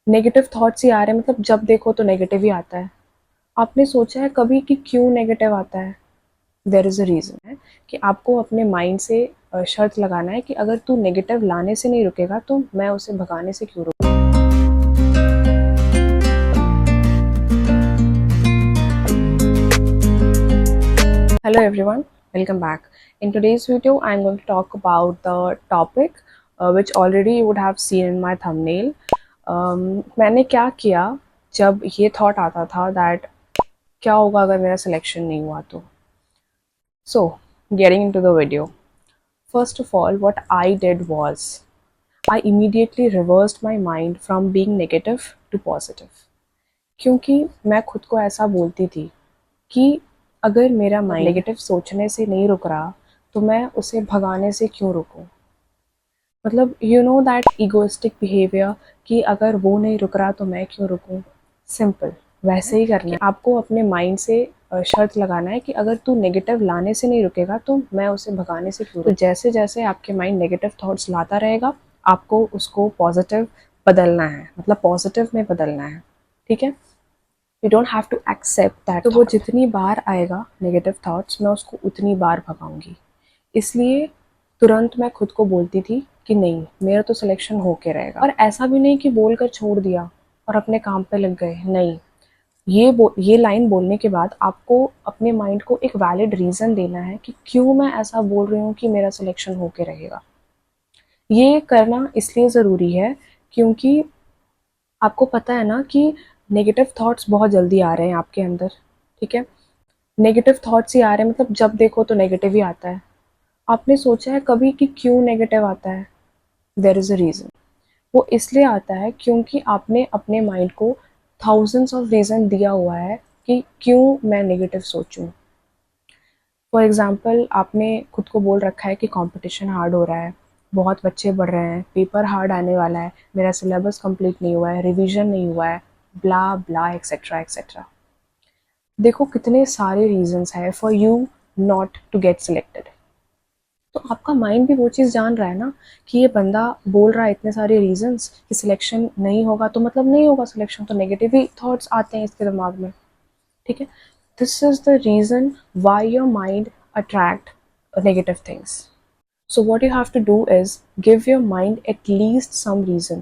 Negative thoughts ही आ रहे हैं, मतलब जब देखो तो नेगेटिव ही आता है। आपने सोचा है कभी कि क्यों नेगेटिव आता है? देयर इज़ अ रीज़न है कि आपको अपने माइंड से शर्त लगाना है कि अगर तू नेगेटिव लाने से नहीं रुकेगा तो मैं उसे भगाने से क्यों रुकूँ। Hello everyone, welcome back. In today's video, I'm going to talk about the topic which already you would have seen in my thumbnail. मैंने क्या किया जब ये थॉट आता था दैट क्या होगा अगर मेरा सिलेक्शन नहीं हुआ तो। So, getting into the video. First of all, what I did was I immediately reversed my mind from being negative to positive. क्योंकि मैं खुद को ऐसा बोलती थी कि अगर मेरा माइंड नेगेटिव सोचने से नहीं रुक रहा तो मैं उसे भगाने से क्यों रुकूं। मतलब you know that egoistic behaviour कि अगर वो नहीं रुक रहा तो मैं क्यों रुकूं। सिंपल वैसे ही करना है। आपको अपने माइंड से शर्त लगाना है कि अगर तू नेगेटिव लाने से नहीं रुकेगा तो मैं उसे भगाने से क्यों। तो जैसे जैसे आपके माइंड नेगेटिव थॉट्स लाता रहेगा आपको उसको पॉजिटिव बदलना है, मतलब पॉजिटिव में बदलना है। ठीक है, you don't have to accept that. तो वो जितनी बार आएगा नेगेटिव थॉट्स मैं उसको उतनी बार भगाऊंगी। इसलिए तुरंत मैं खुद को बोलती थी कि नहीं, मेरा तो सिलेक्शन होके रहेगा। और ऐसा भी नहीं कि बोल कर छोड़ दिया और अपने काम पे लग गए, नहीं। ये लाइन बोलने के बाद आपको अपने माइंड को एक वैलिड रीज़न देना है कि क्यों मैं ऐसा बोल रही हूँ कि मेरा सिलेक्शन होके रहेगा। ये करना इसलिए ज़रूरी है क्योंकि आपको पता है ना कि नेगेटिव थॉट्स बहुत जल्दी आ रहे हैं आपके अंदर। ठीक है, नेगेटिव थॉट्स ही आ रहे हैं, मतलब जब देखो तो नेगेटिव ही आता है। आपने सोचा है कभी कि क्यों नेगेटिव आता है? There is a reason. वो इसलिए आता है क्योंकि आपने अपने माइंड को थाउजेंड्स ऑफ रीज़न दिया हुआ है कि क्यों मैं नेगेटिव सोचूं। फॉर एग्ज़ाम्पल आपने खुद को बोल रखा है कि कंपटीशन हार्ड हो रहा है, बहुत बच्चे बढ़ रहे हैं, पेपर हार्ड आने वाला है, मेरा सिलेबस कंप्लीट नहीं हुआ है, रिवीजन नहीं हुआ है, ब्ला ब्ला एक्सेट्रा एक्सेट्रा। देखो कितने सारे रीजंस हैं for you not to get selected. तो आपका माइंड भी वो चीज़ जान रहा है ना कि ये बंदा बोल रहा है इतने सारे रीजंस कि सिलेक्शन नहीं होगा, तो मतलब नहीं होगा सिलेक्शन, तो नेगेटिव ही थॉट्स आते हैं इसके दिमाग में। ठीक है, this is the reason why your mind attract negative things. So what you have to do is give your mind at least some reason,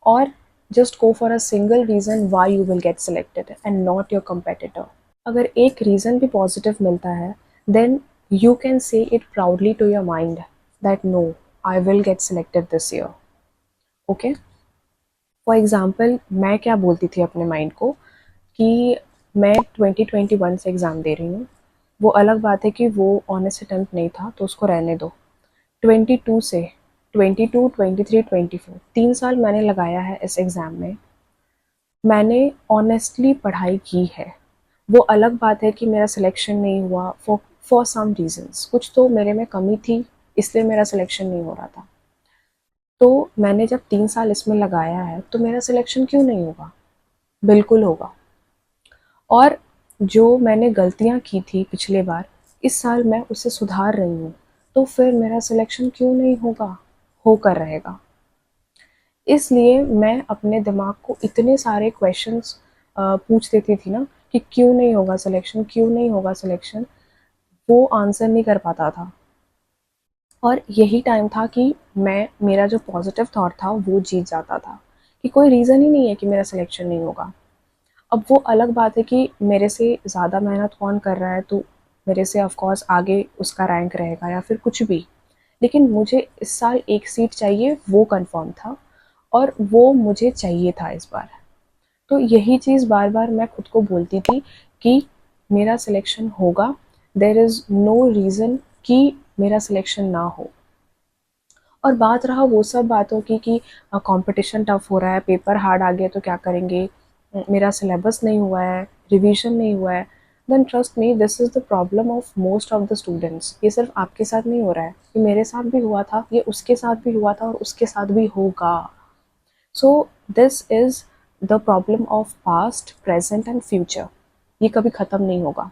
or just go for a single reason why you will get selected and not your competitor. अगर एक reason भी positive मिलता है then you can say it proudly to your mind that no, I will get selected this year. Okay? For example, मैं क्या बोलती थी अपने माइंड को कि मैं 2021 से एग्ज़ाम दे रही हूँ। वो अलग बात है कि वो ऑनेस्ट अटेम्प्ट नहीं था तो उसको रहने दो। 22 से 22, 23, 24 3 साल मैंने लगाया है इस एग्ज़ाम में। मैंने ऑनेस्टली पढ़ाई की है। वो अलग बात है कि मेरा सिलेक्शन नहीं हुआ फॉर सम रीजंस, कुछ तो मेरे में कमी थी इसलिए मेरा सिलेक्शन नहीं हो रहा था। तो मैंने जब 3 साल इसमें लगाया है तो मेरा सिलेक्शन क्यों नहीं होगा? बिल्कुल होगा। और जो मैंने गलतियाँ की थी पिछले बार, इस साल मैं उसे सुधार रही हूँ, तो फिर मेरा सिलेक्शन क्यों नहीं होगा? होकर रहेगा। इसलिए मैं अपने दिमाग को इतने सारे क्वेश्चंस पूछ देती थी ना कि क्यों नहीं होगा सिलेक्शन, क्यों नहीं होगा सिलेक्शन। वो आंसर नहीं कर पाता था। और यही टाइम था कि मेरा जो पॉजिटिव थॉट था वो जीत जाता था कि कोई रीज़न ही नहीं है कि मेरा सिलेक्शन नहीं होगा। अब वो अलग बात है कि मेरे से ज़्यादा मेहनत कौन कर रहा है, तो मेरे से ऑफ कोर्स आगे उसका रैंक रहेगा या फिर कुछ भी। लेकिन मुझे इस साल एक सीट चाहिए, वो कंफर्म था और वो मुझे चाहिए था इस बार। तो यही चीज़ बार बार मैं खुद को बोलती थी कि मेरा सिलेक्शन होगा, देयर इज़ नो रीज़न कि मेरा सिलेक्शन ना हो। और बात रहा वो सब बातों की कि कंपटीशन टफ हो रहा है, पेपर हार्ड आ गया तो क्या करेंगे, मेरा सिलेबस नहीं हुआ है, रिवीजन नहीं हुआ है, then trust me this is the problem of most of the students. ये सिर्फ आपके साथ नहीं हो रहा है, ये मेरे साथ भी हुआ था, ये उसके साथ भी हुआ था और उसके साथ भी होगा। So this is the problem of past, present and future. ये कभी ख़त्म नहीं होगा।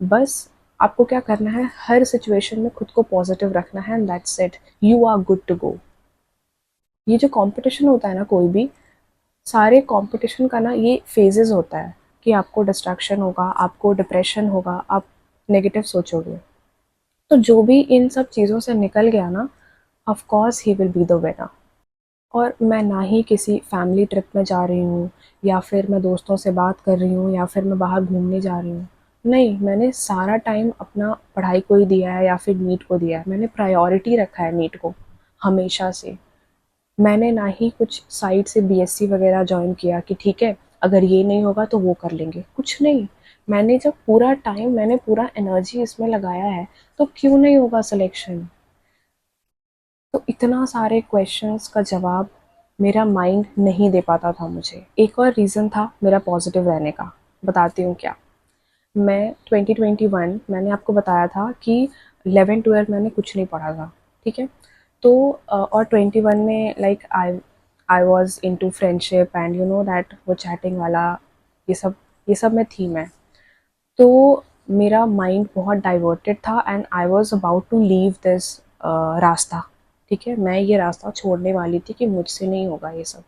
बस आपको क्या करना है, हर सिचुएशन में खुद को पॉजिटिव रखना है and that's it, you are good to go. ये जो कंपटीशन होता है ना कोई भी, सारे कंपटीशन का ना ये फेजेस होता है कि आपको डिस्ट्रैक्शन होगा, आपको डिप्रेशन होगा, आप नेगेटिव सोचोगे। तो जो भी इन सब चीज़ों से निकल गया ना, of course he will be the winner. और मैं ना ही किसी फैमिली ट्रिप में जा रही हूँ, या फिर मैं दोस्तों से बात कर रही हूँ, या फिर मैं बाहर घूमने जा रही हूँ। नहीं, मैंने सारा टाइम अपना पढ़ाई को ही दिया है या फिर नीट को दिया है। मैंने प्रायोरिटी रखा है नीट को, हमेशा से। मैंने ना ही कुछ साइड से बीएससी वगैरह जॉइन किया कि ठीक है, अगर ये नहीं होगा तो वो कर लेंगे, कुछ नहीं। मैंने जब पूरा टाइम, मैंने पूरा एनर्जी इसमें लगाया है, तो क्यों नहीं होगा सिलेक्शन। तो इतना सारे क्वेश्चंस का जवाब मेरा माइंड नहीं दे पाता था मुझे। एक और रीज़न था मेरा पॉजिटिव रहने का, बताती हूँ क्या। मैं 2021, मैंने आपको बताया था कि 11-12 मैंने कुछ नहीं पढ़ा था, ठीक है। तो और 21 में like I was into friendship and you know that वो चैटिंग वाला, ये सब में थी मैं। तो मेरा माइंड बहुत डाइवर्टेड था and I was about to leave this रास्ता, ठीक है। मैं ये रास्ता छोड़ने वाली थी कि मुझसे नहीं होगा ये सब।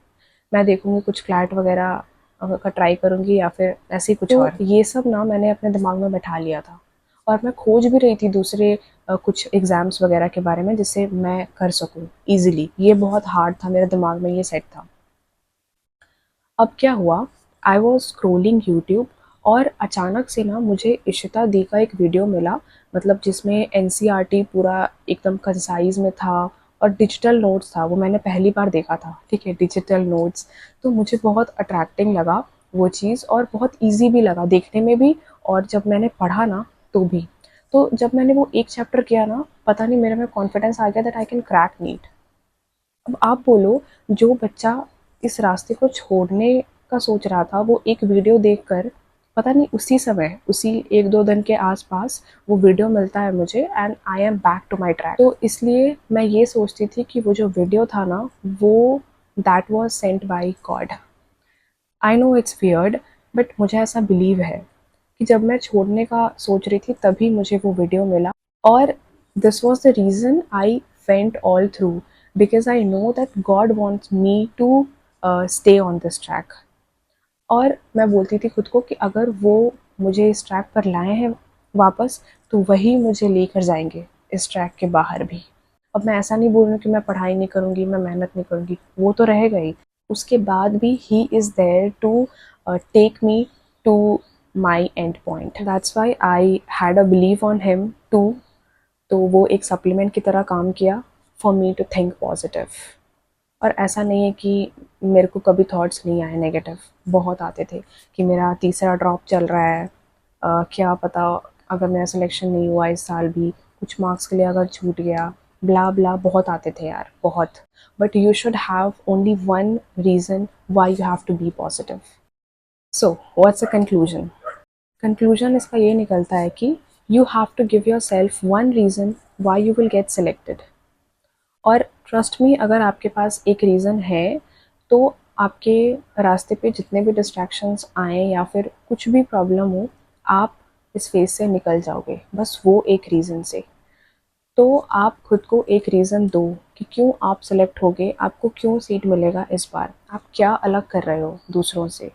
मैं देखूँगी कुछ क्लैट वगैरह का ट्राई करूँगी, या फिर ऐसे ही कुछ और। ये सब ना मैंने अपने दिमाग में बैठा लिया था, और मैं खोज भी रही थी दूसरे कुछ एग्ज़ाम्स वगैरह के बारे में जिससे मैं कर सकूँ ईज़िली। ये बहुत हार्ड था, मेरे दिमाग में ये सेट था। अब क्या हुआ, आई वॉज स्क्रोलिंग यूट्यूब, और अचानक से ना मुझे इशिता दी का एक वीडियो मिला, मतलब जिसमें एनसीईआरटी पूरा एकदम कंसाइज में था, और डिजिटल नोट्स था। वो मैंने पहली बार देखा था, ठीक है, डिजिटल नोट्स। तो मुझे बहुत अट्रैक्टिंग लगा वो चीज़, और बहुत ईजी भी लगा देखने में भी, और जब मैंने पढ़ा ना तो भी। तो जब मैंने वो एक चैप्टर किया ना, पता नहीं मेरे में कॉन्फिडेंस आ गया that I can crack NEET. अब आप बोलो, जो बच्चा इस रास्ते को छोड़ने का सोच रहा था, वो एक वीडियो देखकर, पता नहीं उसी समय, उसी 1-2 दिन के आसपास वो वीडियो मिलता है मुझे, and I am back to my track. तो इसलिए मैं ये सोचती थी कि वो जो वीडियो था ना, वो that was sent by God. I know it's weird, but मुझे ऐसा बिलीव है कि जब मैं छोड़ने का सोच रही थी तभी मुझे वो वीडियो मिला, और this was the reason I went all through, because I know that God wants me to stay on this track. और मैं बोलती थी खुद को कि अगर वो मुझे इस ट्रैक पर लाए हैं वापस, तो वही मुझे लेकर जाएंगे इस ट्रैक के बाहर भी। अब मैं ऐसा नहीं बोल रही हूँ कि मैं पढ़ाई नहीं करूँगी, मैं मेहनत नहीं करूँगी, वो तो रहेगा ही। उसके बाद भी he is there to take me to my end point. That's why I had a believe on him too. तो वो एक सप्लीमेंट की तरह काम किया for me to think positive. और ऐसा नहीं है कि मेरे को कभी थॉट्स नहीं आए नेगेटिव, बहुत आते थे कि मेरा तीसरा ड्रॉप चल रहा है, क्या पता अगर मेरा सिलेक्शन नहीं हुआ इस साल भी, कुछ मार्क्स के लिए अगर छूट गया, ब्ला ब्ला, बहुत आते थे यार, बहुत। But you should have only one reason why you have to be positive. So what's the conclusion? Conclusion इसका ये निकलता है कि you have to give yourself one reason why you will get selected. और trust me, अगर आपके पास एक reason है, तो आपके रास्ते पे जितने भी डिस्ट्रैक्शंस आएँ या फिर कुछ भी प्रॉब्लम हो, आप इस फेज़ से निकल जाओगे, बस वो एक रीज़न से। तो आप खुद को एक रीज़न दो कि क्यों आप सेलेक्ट होगे, आपको क्यों सीट मिलेगा इस बार, आप क्या अलग कर रहे हो दूसरों से।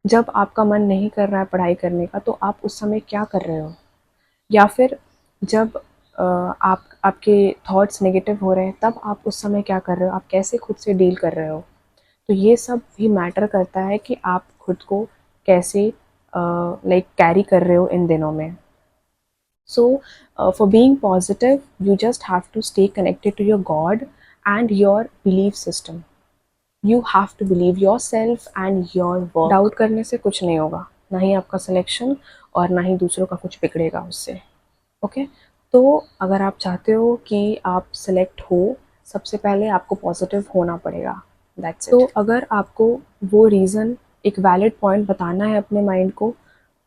जब आपका मन नहीं कर रहा है पढ़ाई करने का, तो आप उस समय क्या कर रहे हो, या फिर जब आप आपके थॉट्स नेगेटिव हो रहे हैं, तब आप उस समय क्या कर रहे हो, आप कैसे खुद से डील कर रहे हो। तो ये सब भी मैटर करता है कि आप खुद को कैसे लाइक कैरी कर रहे हो इन दिनों में। So, for being positive, you just have to stay connected to your God and your belief system. You have to believe yourself and your work. Doubt करने से कुछ नहीं होगा, ना ही आपका सिलेक्शन और ना ही दूसरों का कुछ बिगड़ेगा उससे। ओके, तो अगर आप चाहते हो कि आप सेलेक्ट हो, सबसे पहले आपको पॉजिटिव होना पड़ेगा। That's it. तो अगर आपको वो रीज़न, एक वैलिड पॉइंट बताना है अपने माइंड को,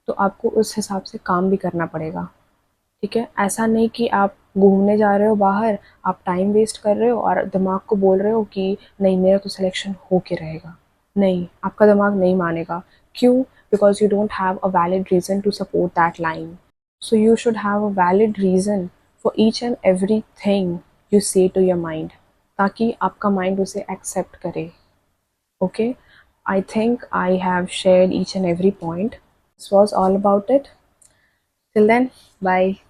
तो आपको उस हिसाब से काम भी करना पड़ेगा, ठीक है। ऐसा नहीं कि आप घूमने जा रहे हो बाहर, आप टाइम वेस्ट कर रहे हो और दिमाग को बोल रहे हो कि नहीं, मेरा तो सिलेक्शन हो के रहेगा। नहीं, आपका दिमाग नहीं मानेगा। क्यों? Because you don't have a valid reason to support that line. So you should have a valid reason for each and every thing you say to your mind, ताकि आपका माइंड उसे एक्सेप्ट करे। Okay, I think I have shared each and every point. This was all about it. Till then, bye.